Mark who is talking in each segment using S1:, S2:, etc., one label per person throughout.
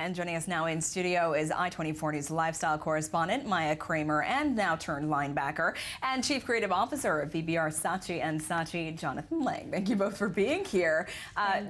S1: And joining us now in studio is I-24 News lifestyle correspondent Maya Kramer, and now turned linebacker, and Chief Creative Officer of VBR Saatchi & Saatchi, Jonathan Lang. Thank you both for being here.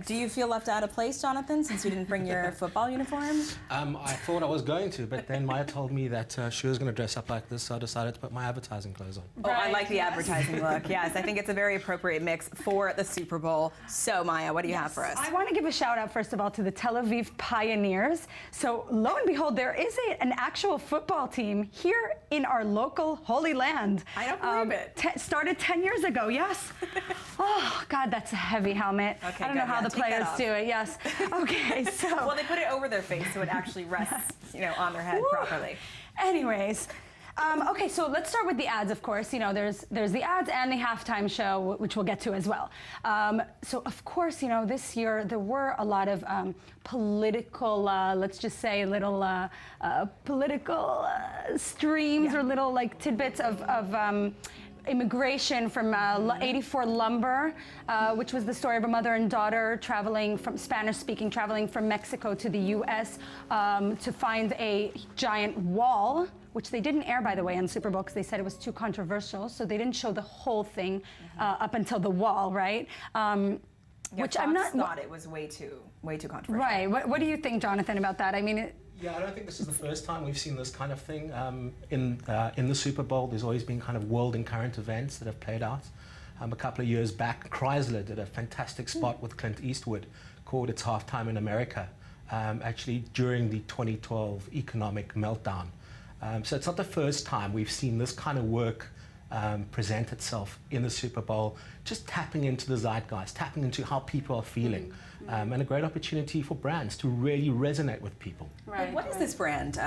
S1: Do you feel left out of place, Jonathan, since you didn't bring your football uniform?
S2: I thought I was going to, but then Maya told me that she was going to dress up like this, so I decided to put my advertising clothes on.
S1: Oh, I like the advertising look. Yes, I think it's a very appropriate mix for the Super Bowl. So, Maya, what do you have for us?
S3: I want to give a shout out, first of all, to the Tel Aviv Pioneers. So, lo and behold, there is an actual football team here in our local Holy Land.
S1: I don't believe it.
S3: Started 10 years ago, yes. Oh, God, that's a heavy helmet.
S1: Okay,
S3: I don't know how the players do it, yes. Okay, so.
S1: Well, they put it over their face so it actually rests, on their head properly.
S3: Anyways. Okay, so let's start with the ads, of course. There's the ads and the halftime show, which we'll get to as well. So, of course, this year there were a lot of political, let's just say, little political streams or little tidbits of immigration from 84 Lumber, which was the story of a mother and daughter traveling from Spanish-speaking, traveling from Mexico to the U.S. To find a giant wall, which they didn't air, by the way, on Super Bowl because they said it was too controversial, so they didn't show the whole thing up until the wall, right?
S1: Which I'm not thought it was way too controversial.
S3: Right. What do you think, Jonathan, about that? I mean.
S2: Yeah, I don't think this is the first time we've seen this kind of thing in the Super Bowl. There's always been kind of world and current events that have played out. A couple of years back, Chrysler did a fantastic spot with Clint Eastwood called It's Halftime in America, actually during the 2012 economic meltdown. So it's not the first time we've seen this kind of work present itself in the Super Bowl, just tapping into the zeitgeist, tapping into how people are feeling, and a great opportunity for brands to really resonate with people.
S1: Right. What is this brand?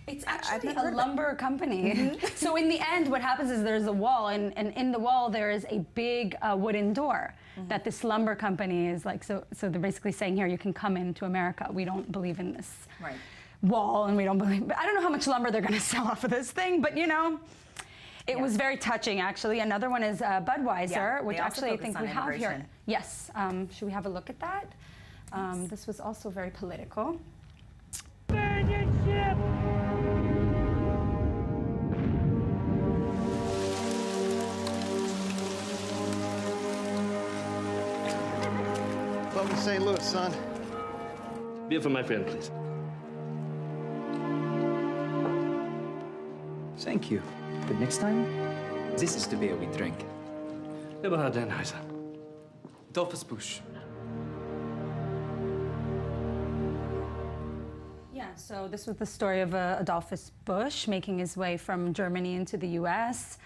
S3: It's actually a lumber company. So in the end, what happens is there's a wall, and in the wall there is a big wooden door that this lumber company is so they're basically saying, here, you can come into America. We don't believe in this.
S1: Right.
S3: Wall, and we don't believe. I don't know how much lumber they're going to sell off of this thing, but it was very touching. Actually, another one is Budweiser, which actually I think we have here. Yes, should we have a look at that? This was also very political.
S4: Welcome to St. Louis, son.
S5: Beer for my friend, please.
S6: Thank you. But next time, this is the beer we drink.
S5: Eberhard Dannhauser.
S6: Dolphus Busch.
S3: Yeah, so this was the story of Adolphus Busch making his way from Germany into the U.S.,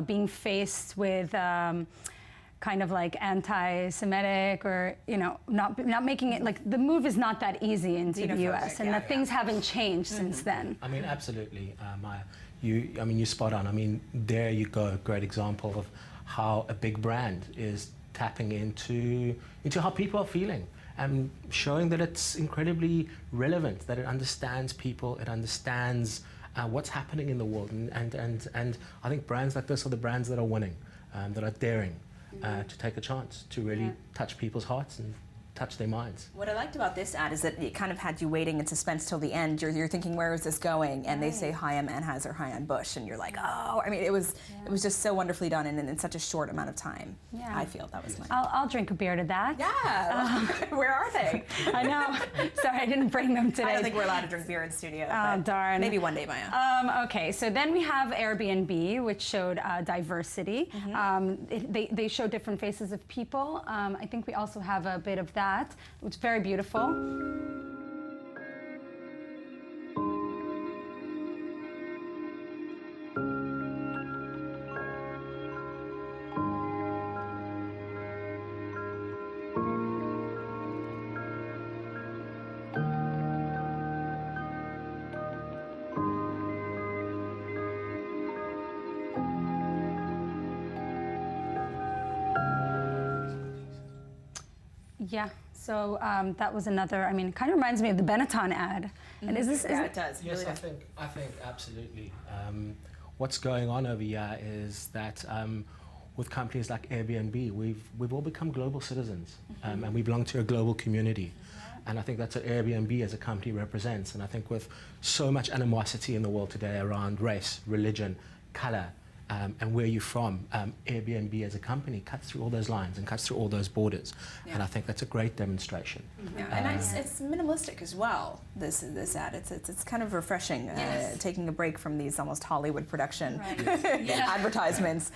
S3: being faced with kind of anti-Semitic, or not making it the move is not that easy into the U.S. and things haven't changed since then.
S2: I mean, absolutely, Maya. You're spot on. I mean, there you go, a great example of how a big brand is tapping into how people are feeling and showing that it's incredibly relevant, that it understands people, it understands what's happening in the world, and I think brands like this are the brands that are winning, that are daring to take a chance to really touch people's hearts and touch their minds.
S1: What I liked about this ad is that it kind of had you waiting in suspense till the end. You're thinking, where is this going? And they say, hi, I'm Anheuser, hi, I'm Busch. And you're like, oh, I mean, it was just so wonderfully done and in such a short amount of time. Yeah. I feel that was my...
S3: I'll drink a beer to that.
S1: Yeah. Where are they?
S3: I know. Sorry, I didn't bring them today.
S1: I don't think we're allowed to drink beer in studio.
S3: Oh, darn.
S1: Maybe one day, Maya.
S3: Okay, so then we have Airbnb, which showed diversity. They show different faces of people. I think we also have a bit of that, which is very beautiful. Yeah, so that was another, I mean, it kind of reminds me of the Benetton ad. And is this...
S1: Yeah, it does.
S2: Yes,
S1: really
S2: I think absolutely. What's going on over here is that with companies like Airbnb, we've all become global citizens, and we belong to a global community. And I think that's what Airbnb as a company represents. And I think with so much animosity in the world today around race, religion, color, and where you're from, Airbnb as a company cuts through all those lines and cuts through all those borders.
S1: Yeah.
S2: And I think that's a great demonstration.
S1: Yeah, and it's minimalistic as well. This ad, it's kind of refreshing,
S4: Yes.
S1: taking a break from these almost Hollywood production
S4: Right. Yeah.
S1: advertisements.